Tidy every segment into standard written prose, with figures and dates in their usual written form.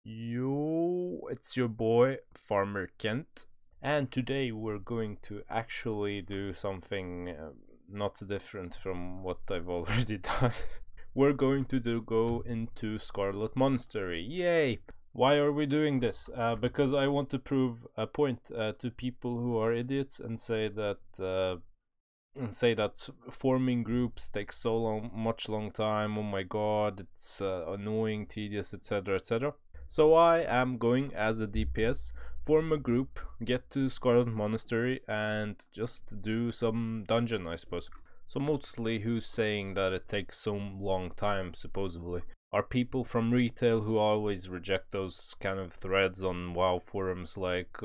Yo, it's your boy Farmer Kent, and today we're going to actually do something not different from what I've already done. We're going to go into Scarlet Monastery. Yay! Why are we doing this? Because I want to prove a point to people who are idiots and say that forming groups takes so long time. Oh my god, it's annoying, tedious, etc., etc. So I am going as a DPS, form a group, get to Scarlet Monastery, and just do some dungeon, I suppose. So mostly who's saying that it takes so long time, supposedly, are people from retail who always reject those kind of threads on WoW forums like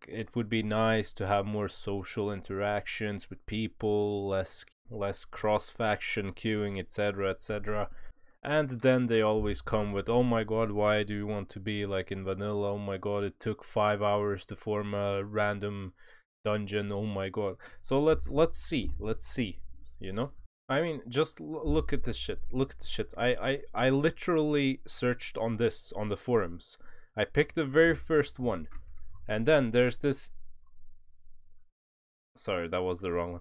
it would be nice to have more social interactions with people, less cross-faction queuing, etc., etc. And then they always come with, oh my god, why do you want to be like in vanilla? Oh my god, it took 5 hours to form a random dungeon. Oh my god. So let's see, you know? I mean, just look at this shit. Look at this shit. I literally searched on this on the forums. I picked the very first one. And then there's this. Sorry, that was the wrong one.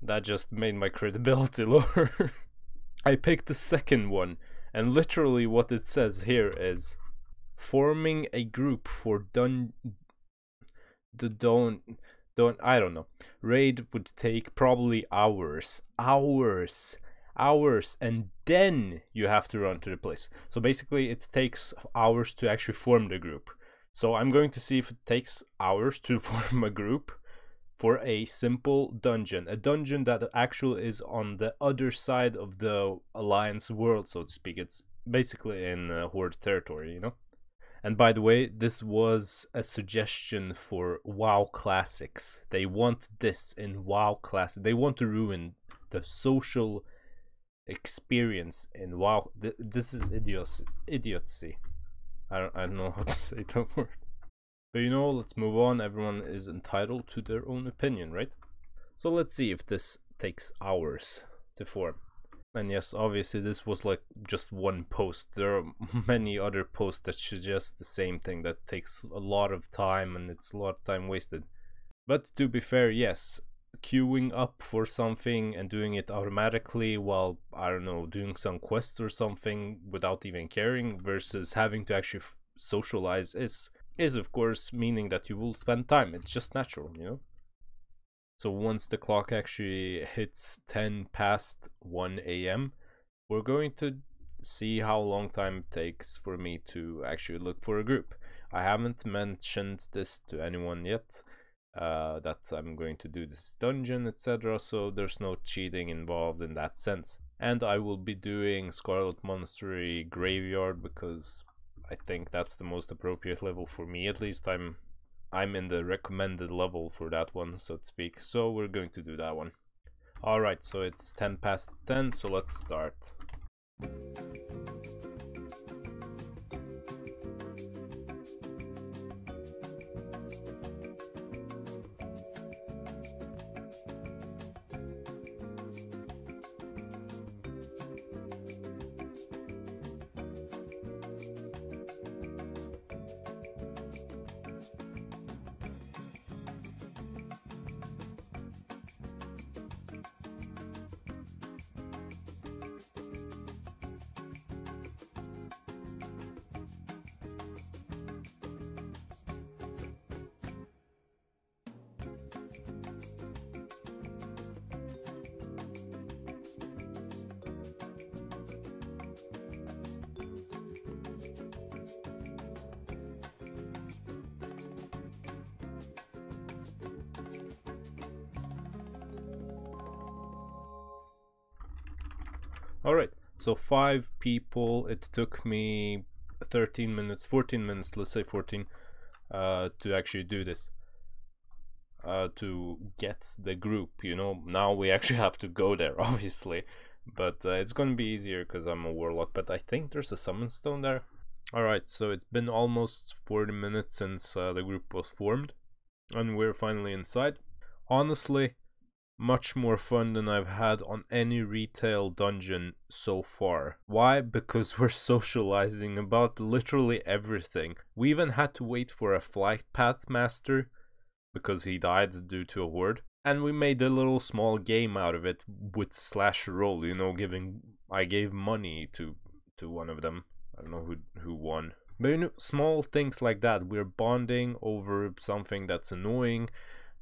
That just made my credibility lower. I picked the second one, and literally what it says here is forming a group for I don't know. Raid would take probably hours, and then you have to run to the place. So basically it takes hours to actually form the group. So I'm going to see if it takes hours to form a group for a simple dungeon. A dungeon that actually is on the other side of the Alliance world, so to speak. It's basically in Horde territory, you know? And by the way, this was a suggestion for WoW Classics. They want this in WoW Classic. They want to ruin the social experience in WoW. This is idiocy. I don't know how to say that word. But you know, let's move on. Everyone is entitled to their own opinion, right? So let's see if this takes hours to form. And yes, obviously this was like just one post. There are many other posts that suggest the same thing, that takes a lot of time and it's a lot of time wasted. But to be fair, yes, queuing up for something and doing it automatically while, I don't know, doing some quest or something without even caring versus having to actually socialize is of course meaning that you will spend time. It's just natural, you know? So once the clock actually hits 10 past 1 a.m, we're going to see how long time it takes for me to actually look for a group. I haven't mentioned this to anyone yet, that I'm going to do this dungeon, etc. So there's no cheating involved in that sense. And I will be doing Scarlet Monastery Graveyard because I think that's the most appropriate level for me. At least I'm in the recommended level for that one, so to speak. So we're going to do that one. Alright, so it's 10 past 10, so let's start. Alright, so 5 people. It took me 13 minutes, 14 minutes, let's say 14, to actually do this. To get the group, you know. Now we actually have to go there, obviously. But it's gonna be easier because I'm a warlock. But I think there's a summon stone there. Alright, so it's been almost 40 minutes since the group was formed. And we're finally inside. Honestly, Much more fun than I've had on any retail dungeon so far. Why? Because we're socializing about literally everything. We even had to wait for a flight path master because he died due to a horde. And we made a little small game out of it with slash roll, you know, I gave money to one of them. I don't know who won. But you know, small things like that. We're bonding over something that's annoying,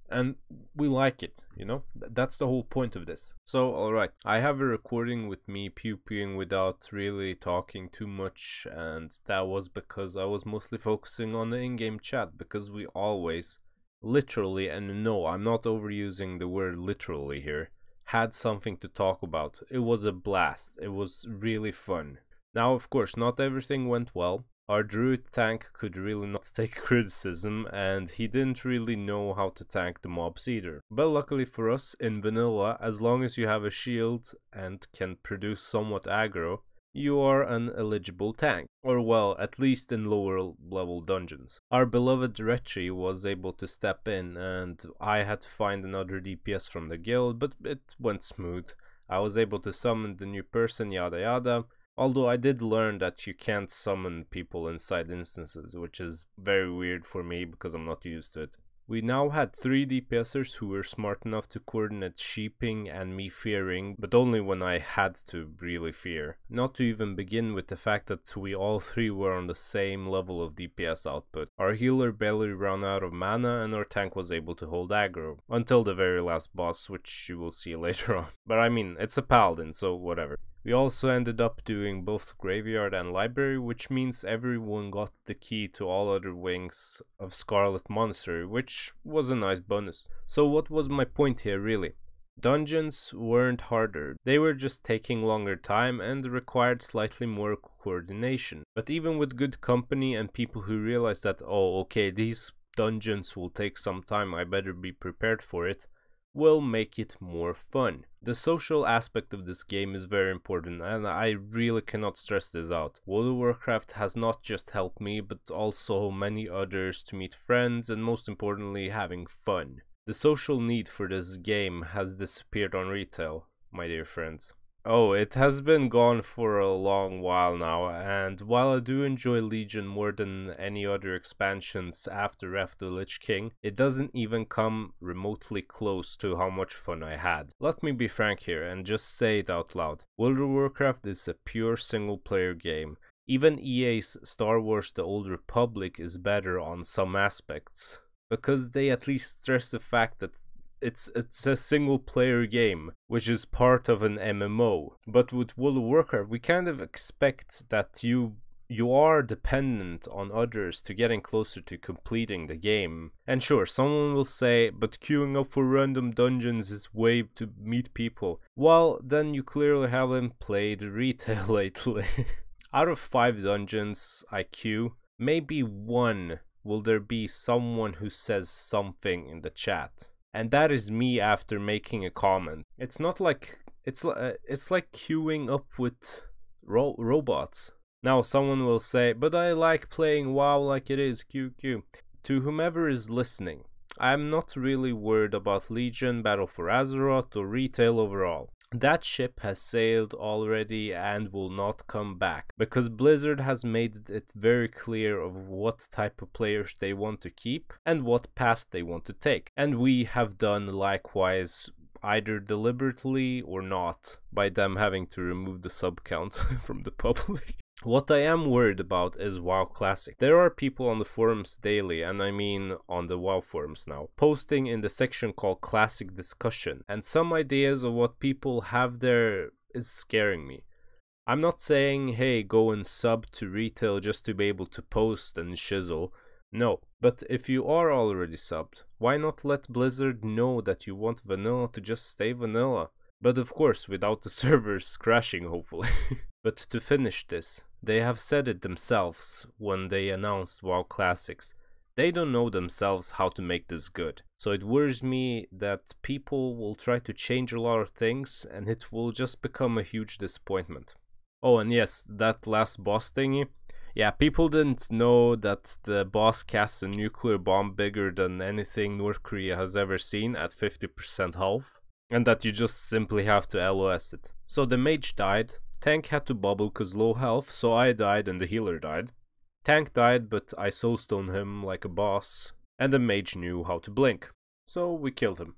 and we like it, you know? That's the whole point of this. So, alright, I have a recording with me pew-pewing without really talking too much, and that was because I was mostly focusing on the in-game chat, because we always, literally, and no, I'm not overusing the word literally here, had something to talk about. It was a blast. It was really fun. Now, of course, not everything went well. Our druid tank could really not take criticism, and he didn't really know how to tank the mobs either. But luckily for us, in vanilla, as long as you have a shield and can produce somewhat aggro, you are an eligible tank. Or well, at least in lower level dungeons. Our beloved Retri was able to step in, and I had to find another DPS from the guild, but it went smooth. I was able to summon the new person, yada yada. Although I did learn that you can't summon people inside instances, which is very weird for me because I'm not used to it. We now had 3 DPSers who were smart enough to coordinate sheeping and me fearing, but only when I had to really fear. Not to even begin with the fact that we all 3 were on the same level of DPS output. Our healer barely ran out of mana and our tank was able to hold aggro. Until the very last boss, which you will see later on. But I mean, it's a paladin, so whatever. We also ended up doing both Graveyard and Library, which means everyone got the key to all other wings of Scarlet Monastery, which was a nice bonus. So what was my point here really? Dungeons weren't harder, they were just taking longer time and required slightly more coordination. But even with good company and people who realize that, oh okay, these dungeons will take some time, I better be prepared for it, will make it more fun. The social aspect of this game is very important, and I really cannot stress this out. World of Warcraft has not just helped me, but also many others to meet friends and most importantly having fun. The social need for this game has disappeared on retail, my dear friends. Oh, it has been gone for a long while now, and while I do enjoy Legion more than any other expansions after Wrath of the Lich King, it doesn't even come remotely close to how much fun I had. Let me be frank here and just say it out loud. World of Warcraft is a pure single player game. Even EA's Star Wars The Old Republic is better on some aspects, because they at least stress the fact that it's a single player game, which is part of an MMO. But with World of Warcraft, we kind of expect that you are dependent on others to getting closer to completing the game. And sure, someone will say, but queuing up for random dungeons is way to meet people. Well, then you clearly haven't played retail lately. Out of 5 dungeons I queue, maybe 1 will there be someone who says something in the chat. And that is me after making a comment. It's not like it's like queuing up with robots. Now someone will say, but I like playing WoW like it is, QQ. To whomever is listening, I'm not really worried about Legion, Battle for Azeroth, or retail overall. That ship has sailed already and will not come back, because Blizzard has made it very clear of what type of players they want to keep and what path they want to take. And we have done likewise, either deliberately or not, by them having to remove the sub count from the public. What I am worried about is WoW Classic. There are people on the forums daily, and I mean on the WoW forums now, posting in the section called Classic Discussion, and some ideas of what people have there is scaring me. I'm not saying, hey, go and sub to retail just to be able to post and shizzle. No, but if you are already subbed, why not let Blizzard know that you want vanilla to just stay vanilla? But of course, without the servers crashing, hopefully. But to finish this, they have said it themselves when they announced WoW Classics. They don't know themselves how to make this good. So it worries me that people will try to change a lot of things and it will just become a huge disappointment. Oh, and yes, that last boss thingy. Yeah, people didn't know that the boss casts a nuclear bomb bigger than anything North Korea has ever seen at 50% health. and that you just simply have to LOS it. So the mage died, tank had to bubble cause low health, so I died and the healer died. Tank died, but I soulstone him like a boss, and the mage knew how to blink, so we killed him.